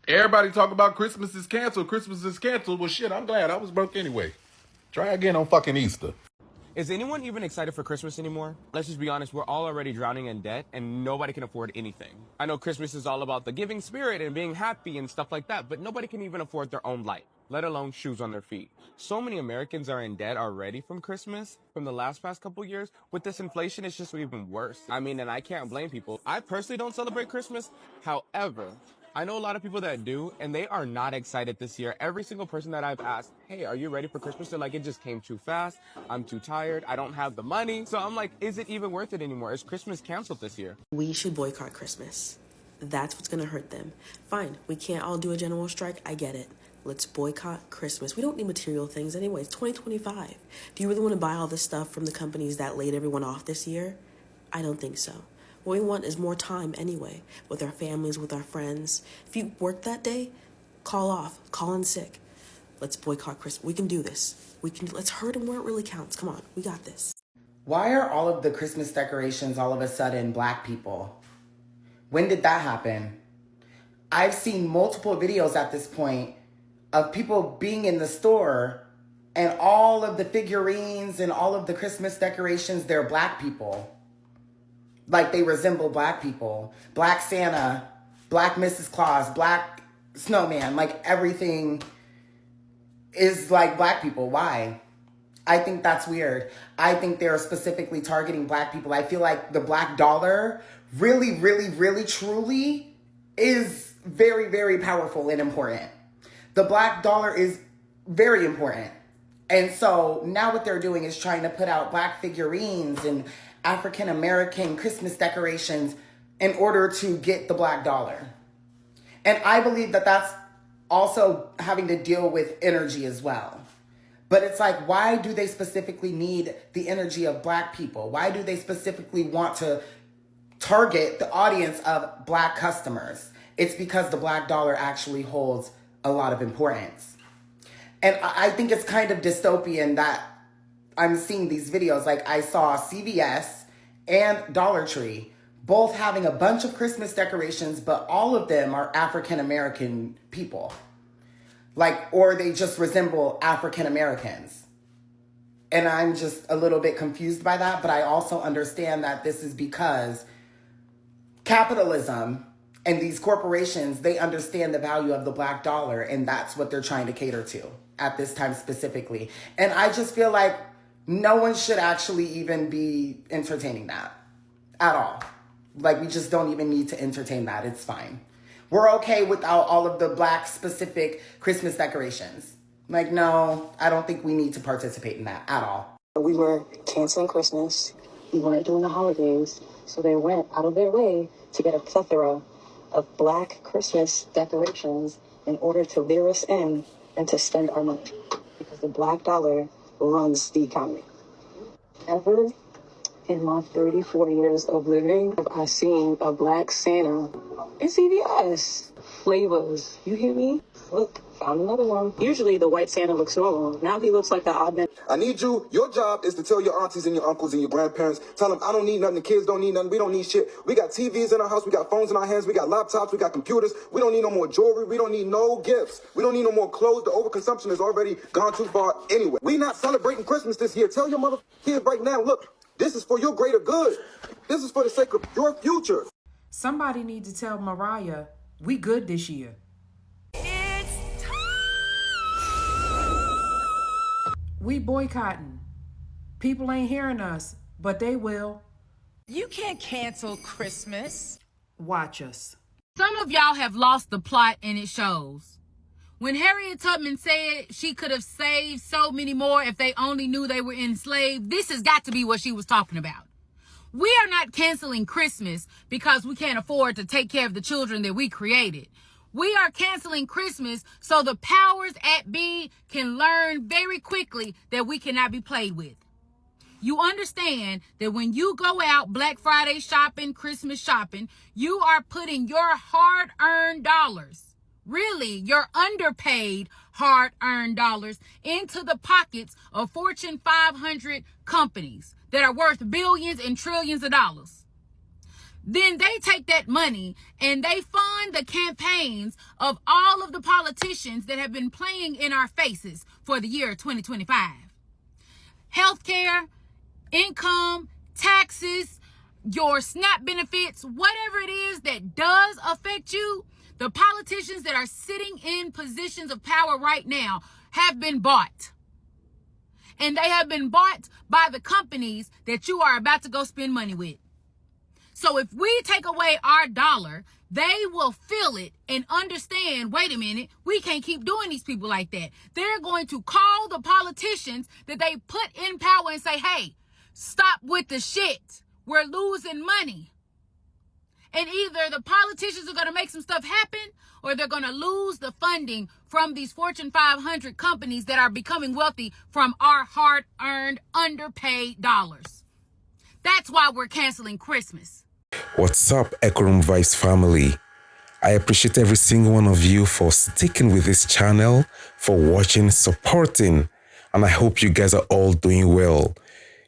Everybody talk about Christmas is canceled. Christmas is canceled. Well, shit, I'm glad. I was broke anyway. Try again on fucking Easter. Is anyone even excited for Christmas anymore? Let's just be honest, we're all already drowning in debt and nobody can afford anything. I know Christmas is all about the giving spirit and being happy and stuff like that, but nobody can even afford their own life, let alone shoes on their feet. So many Americans are in debt already from Christmas, from the past couple years. With this inflation, it's just even worse. I mean, and I can't blame people. I personally don't celebrate Christmas. However, I know a lot of people that do, and they are not excited this year. Every single person that I've asked, hey, are you ready for Christmas? They're like, it just came too fast. I'm too tired. I don't have the money. So I'm like, is it even worth it anymore? Is Christmas canceled this year? We should boycott Christmas. That's what's going to hurt them. Fine, we can't all do a general strike. I get it. Let's boycott Christmas. We don't need material things anyway. It's 2025. Do you really want to buy all this stuff from the companies that laid everyone off this year? I don't think so. What we want is more time anyway, with our families, with our friends. If you work that day, call off, call in sick. Let's boycott Christmas. We can do this. Let's hurt them where it really counts. Come on, we got this. Why are all of the Christmas decorations all of a sudden black people? When did that happen? I've seen multiple videos at this point of people being in the store and all of the figurines and all of the Christmas decorations, they're black people. Like they resemble black people. Black Santa, black Mrs. Claus, black snowman, like everything is like black people. Why? I think that's weird. I think they're specifically targeting black people. I feel like the black dollar really, really, really, truly is very, very powerful and important. The black dollar is very important. And so now what they're doing is trying to put out black figurines and African-American Christmas decorations in order to get the black dollar. And I believe that that's also having to deal with energy as well. But it's like, why do they specifically need the energy of black people? Why do they specifically want to target the audience of black customers? It's because the black dollar actually holds a lot of importance. And I think it's kind of dystopian that I'm seeing these videos. Like I saw CVS and Dollar Tree both having a bunch of Christmas decorations, but all of them are African-American people. Like, or they just resemble African-Americans. And I'm just a little bit confused by that, but I also understand that this is because capitalism and these corporations, they understand the value of the black dollar, and that's what they're trying to cater to at this time specifically. And I just feel like no one should actually even be entertaining that at all. Like, we just don't even need to entertain that. It's fine. We're okay without all of the black specific Christmas decorations. Like, no, I don't think we need to participate in that at all. We were canceling Christmas. We weren't doing the holidays. So they went out of their way to get a plethora of black Christmas decorations in order to lure us in and to spend our money. Because the black dollar runs the economy. Ever in my 34 years of living, have I seen a black Santa in CVS? Flavors. You hear me? Look, found another one. Usually the white Santa looks normal. Now he looks like the odd man. I need you. Your job is to tell your aunties and your uncles and your grandparents, tell them I don't need nothing. The kids don't need nothing. We don't need shit. We got TVs in our house. We got phones in our hands. We got laptops. We got computers. We don't need no more jewelry. We don't need no gifts. We don't need no more clothes. The overconsumption has already gone too far anyway. We not celebrating Christmas this year. Tell your mother kid right now, look, this is for your greater good. This is for the sake of your future. Somebody needs to tell Mariah, we good this year. We boycotting. People ain't hearing us, but they will. You can't cancel Christmas. Watch us. Some of y'all have lost the plot, and it shows. When Harriet Tubman said she could have saved so many more if they only knew they were enslaved, this has got to be what she was talking about. We are not canceling Christmas because we can't afford to take care of the children that we created. We are canceling Christmas so the powers at be can learn very quickly that we cannot be played with. You understand that when you go out Black Friday shopping, Christmas shopping, you are putting your hard-earned dollars, really your underpaid hard-earned dollars, into the pockets of Fortune 500 companies that are worth billions and trillions of dollars. then they take that money and they fund the campaigns of all of the politicians that have been playing in our faces for the year 2025. Healthcare, income, taxes, your SNAP benefits, whatever it is that does affect you, the politicians that are sitting in positions of power right now have been bought. And they have been bought by the companies that you are about to go spend money with. So if we take away our dollar, they will feel it and understand, wait a minute, we can't keep doing these people like that. They're going to call the politicians that they put in power and say, hey, stop with the shit. We're losing money. And either the politicians are going to make some stuff happen or they're going to lose the funding from these Fortune 500 companies that are becoming wealthy from our hard-earned, underpaid dollars. That's why we're canceling Christmas. What's up, Echo Room Vibes family? I appreciate every single one of you for sticking with this channel, for watching, supporting, and I hope you guys are all doing well.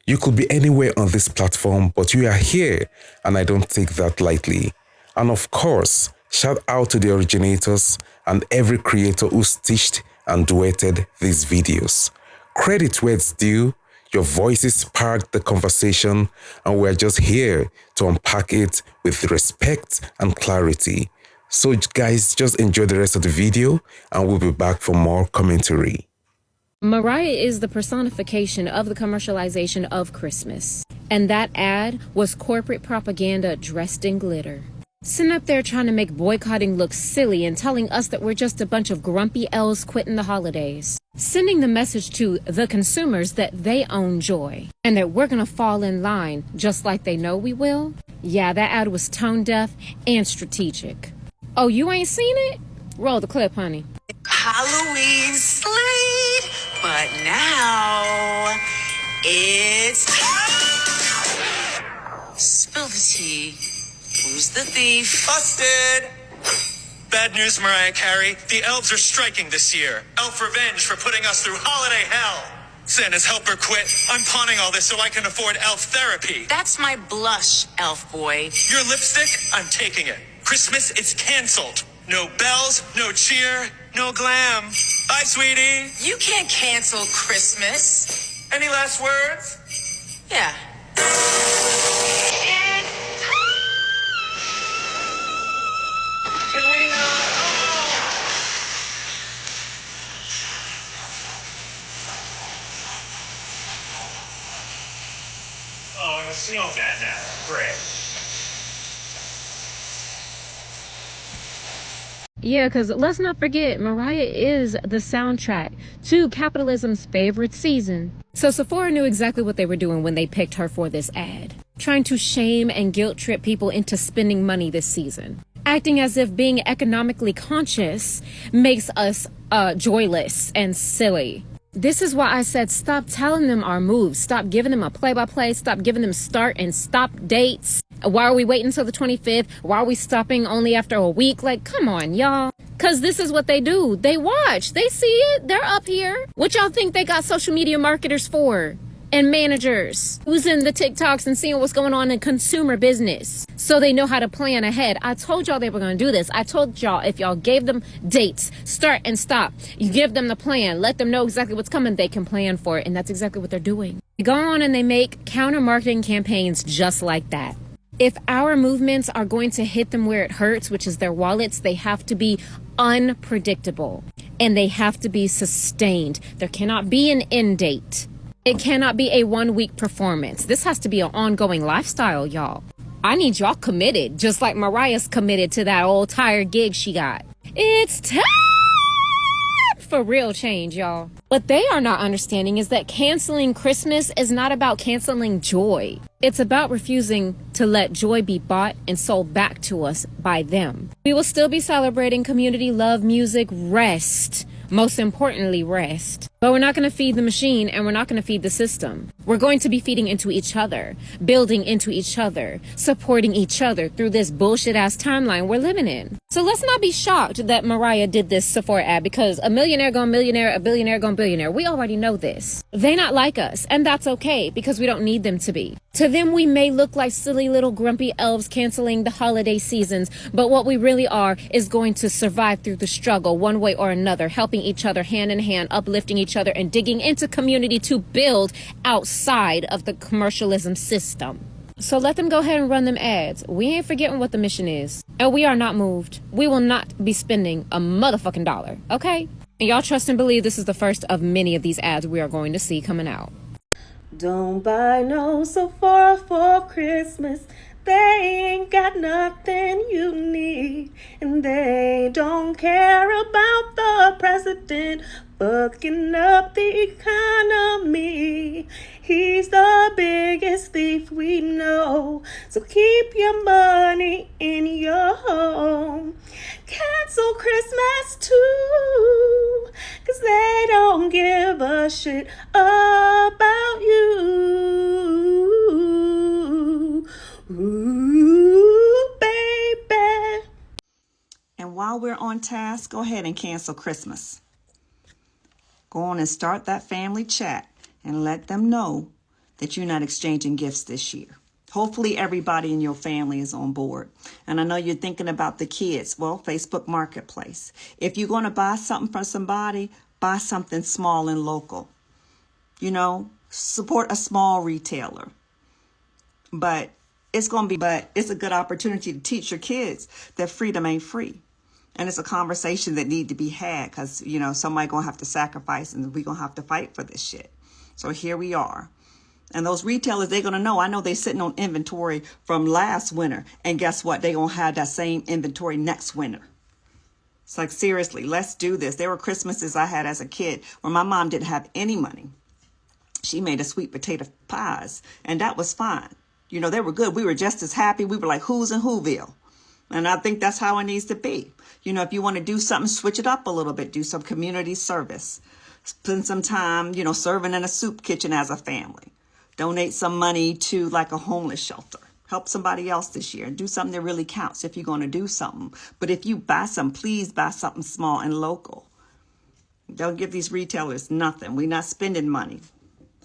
You could be anywhere on this platform, but you are here, and I don't take that lightly. And of course, shout out to the originators and every creator who stitched and duetted these videos. Credit where it's due. Your voices sparked the conversation, and we're just here to unpack it with respect and clarity. So guys, just enjoy the rest of the video, and we'll be back for more commentary. Mariah is the personification of the commercialization of Christmas. And that ad was corporate propaganda dressed in glitter. Sitting up there trying to make boycotting look silly and telling us that we're just a bunch of grumpy elves quitting the holidays. Sending the message to the consumers that they own joy and that we're gonna fall in line just like they know we will. Yeah, that ad was tone deaf and strategic. Oh, you ain't seen it? Roll the clip, honey. Halloween sleep, but now it's spill the tea. Who's the thief? Busted! Bad news, Mariah Carey. The elves are striking this year. Elf revenge for putting us through holiday hell. Santa's helper quit. I'm pawning all this so I can afford elf therapy. That's my blush, elf boy. Your lipstick? I'm taking it. Christmas, it's canceled. No bells, no cheer, no glam. Bye, sweetie. You can't cancel Christmas. Any last words? Yeah. Oh, it's so bad now. Great. Yeah, because let's not forget, Mariah is the soundtrack to capitalism's favorite season. So Sephora knew exactly what they were doing when they picked her for this ad. Trying to shame and guilt trip people into spending money this season. Acting as if being economically conscious makes us joyless and silly. This is why I said stop telling them our moves. Stop giving them a play-by-play. Stop giving them start and stop dates. Why are we waiting until the 25th? Why are we stopping only after a week? Like, come on, y'all. Because this is what they do. They watch. They see it. They're up here. What y'all think they got social media marketers for? And managers who's in the TikToks and seeing what's going on in consumer business so they know how to plan ahead. I told y'all they were going to do this. I told y'all if y'all gave them dates, start and stop, you give them the plan, let them know exactly what's coming, they can plan for it. And that's exactly what they're doing. They go on and they make counter marketing campaigns just like that. If our movements are going to hit them where it hurts, which is their wallets, they have to be unpredictable and they have to be sustained. There cannot be an end date. It cannot be a 1 week performance. This has to be an ongoing lifestyle, y'all. I need y'all committed, just like Mariah's committed to that old tired gig she got. It's time for real change, y'all. What they are not understanding is that canceling Christmas is not about canceling joy. It's about refusing to let joy be bought and sold back to us by them. We will still be celebrating community, love, music, rest. Most importantly, rest. But we're not going to feed the machine and we're not going to feed the system. We're going to be feeding into each other, building into each other, supporting each other through this bullshit ass timeline we're living in. So let's not be shocked that Mariah did this Sephora ad because a millionaire gone millionaire, a billionaire gone billionaire. We already know this. They not like us, and that's okay because we don't need them to be. To them, we may look like silly little grumpy elves canceling the holiday seasons, but what we really are is going to survive through the struggle one way or another, helping each other hand in hand, uplifting each other, and digging into community to build outside of the commercialism system. So let them go ahead and run them ads. We ain't forgetting what the mission is. And we are not moved. We will not be spending a motherfucking dollar, okay? And y'all trust and believe this is the first of many of these ads we are going to see coming out. Don't buy no Sephora for Christmas. They ain't got nothing you need. And they don't care about the president fucking up the economy. He's the biggest thief we know. So keep your money in your home. Cancel Christmas too, 'cause they don't give a shit about you. Ooh, baby. And while we're on task, go ahead and cancel Christmas. Go on and start that family chat and let them know that you're not exchanging gifts this year. Hopefully everybody in your family is on board. And I know you're thinking about the kids. Well, Facebook Marketplace. If you're going to buy something from somebody, buy something small and local. You know, support a small retailer. But it's a good opportunity to teach your kids that freedom ain't free. And it's a conversation that need to be had because, you know, somebody going to have to sacrifice and we're going to have to fight for this shit. So here we are. And those retailers, they're going to know. I know they're sitting on inventory from last winter. And guess what? They're going to have that same inventory next winter. It's like, seriously, let's do this. There were Christmases I had as a kid where my mom didn't have any money. She made a sweet potato pies. And that was fine. You know, they were good. We were just as happy. We were like, who's in Whoville? And I think that's how it needs to be. You know, if you want to do something, switch it up a little bit. Do some community service. Spend some time, you know, serving in a soup kitchen as a family. Donate some money to like a homeless shelter. Help somebody else this year. Do something that really counts if you're going to do something. But if you buy some, please buy something small and local. Don't give these retailers nothing. We're not spending money.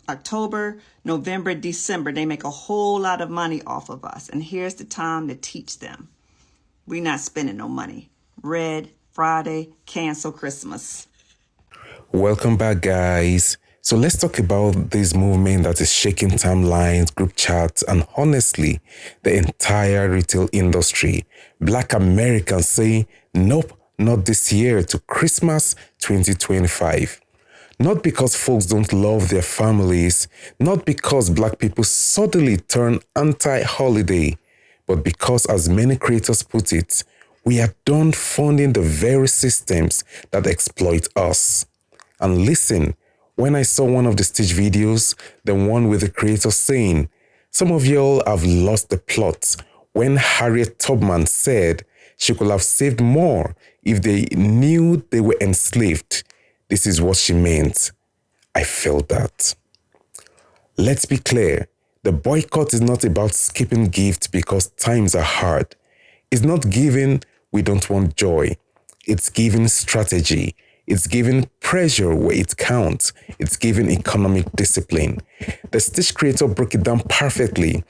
October, November, December, they make a whole lot of money off of us. And here's the time to teach them. We're not spending no money. Red Friday, cancel Christmas. Welcome back, guys. So let's talk about this movement that is shaking timelines, group chats, and honestly, the entire retail industry. Black Americans say, nope, not this year to Christmas 2025. Not because folks don't love their families, not because Black people suddenly turn anti-holiday, but because, as many creators put it, we are done funding the very systems that exploit us. And listen, when I saw one of the stitch videos, the one with the creator saying, some of y'all have lost the plot, when Harriet Tubman said she could have saved more if they knew they were enslaved. This is what she meant. I felt that. Let's be clear. The boycott is not about skipping gifts because times are hard. It's not giving we don't want joy. It's giving strategy. It's giving pressure where it counts. It's giving economic discipline. The Stitch creator broke it down perfectly.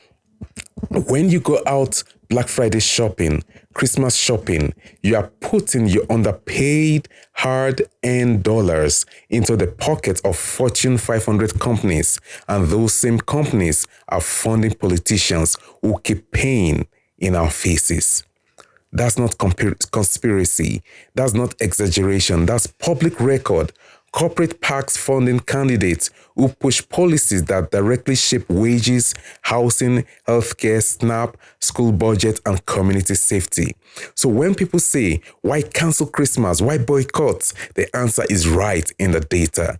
When you go out Black Friday shopping, Christmas shopping, you are putting your underpaid, hard-earned dollars into the pockets of Fortune 500 companies, and those same companies are funding politicians who keep paying in our faces. That's not conspiracy. That's not exaggeration. That's public record. Corporate PACs funding candidates who push policies that directly shape wages, housing, healthcare, SNAP, school budget, and community safety. So when people say, why cancel Christmas? Why boycott? The answer is right in the data.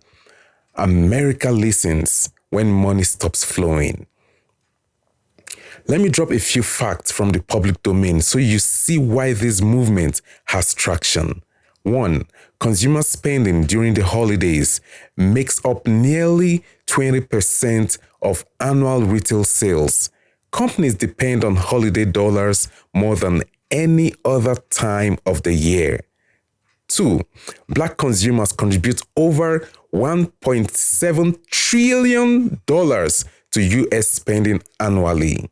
America listens when money stops flowing. Let me drop a few facts from the public domain so you see why this movement has traction. 1. Consumer spending during the holidays makes up nearly 20% of annual retail sales. Companies depend on holiday dollars more than any other time of the year. 2. Black consumers contribute over $1.7 trillion to U.S. spending annually.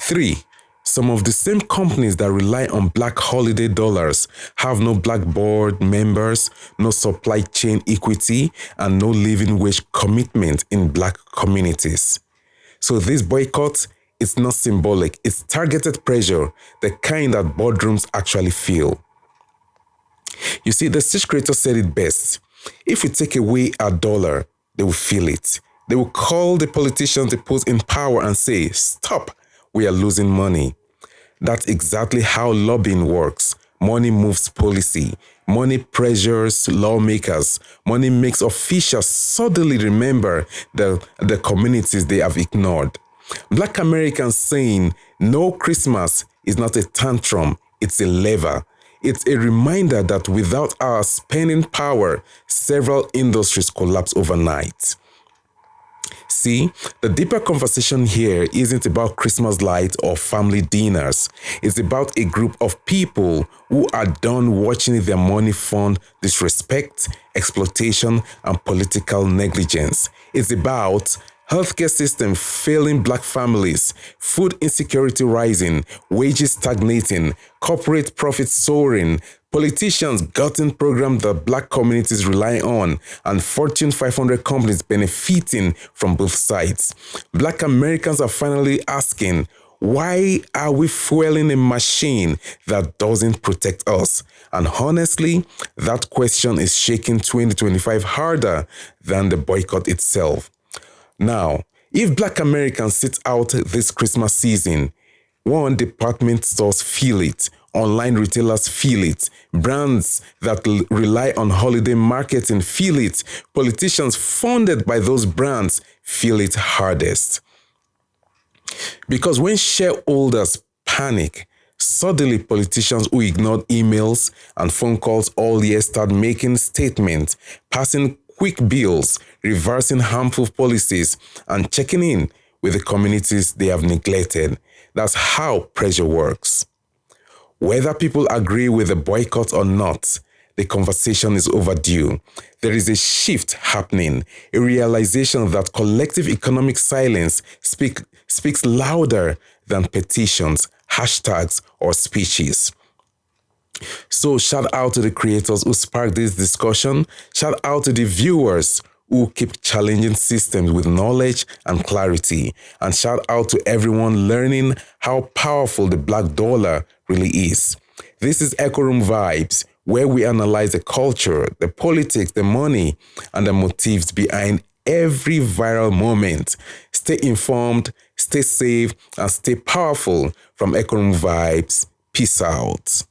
3. Some of the same companies that rely on black holiday dollars have no black board members, no supply chain equity, and no living wage commitment in black communities. So this boycott is not symbolic, it's targeted pressure, the kind that boardrooms actually feel. You see, the speech creator said it best. If we take away our dollar, they will feel it. They will call the politicians they put in power and say, stop, we are losing money. That's exactly how lobbying works. Money moves policy. Money pressures lawmakers. Money makes officials suddenly remember the communities they have ignored. Black Americans saying no Christmas is not a tantrum, it's a lever. It's a reminder that without our spending power, several industries collapse overnight. See, the deeper conversation here isn't about Christmas lights or family dinners. It's about a group of people who are done watching their money fund disrespect, exploitation, and political negligence. It's about healthcare system failing black families, food insecurity rising, wages stagnating, corporate profits soaring, politicians gutting programs that black communities rely on, and Fortune 500 companies benefiting from both sides. Black Americans are finally asking, why are we fueling a machine that doesn't protect us? And honestly, that question is shaking 2025 harder than the boycott itself. Now, if black Americans sit out this Christmas season, one, department stores feel it, online retailers feel it, brands that rely on holiday marketing feel it, politicians funded by those brands feel it hardest. Because when shareholders panic, suddenly politicians who ignored emails and phone calls all year start making statements, passing quick bills, reversing harmful policies, and checking in with the communities they have neglected. That's how pressure works. Whether people agree with the boycott or not, the conversation is overdue. There is a shift happening, a realization that collective economic silence speaks louder than petitions, hashtags, or speeches. So shout out to the creators who sparked this discussion. Shout out to the viewers who keep challenging systems with knowledge and clarity. And shout out to everyone learning how powerful the black dollar really is. This is Echo Room Vibes, where we analyze the culture, the politics, the money, and the motives behind every viral moment. Stay informed, stay safe, and stay powerful. From Echo Room Vibes, peace out.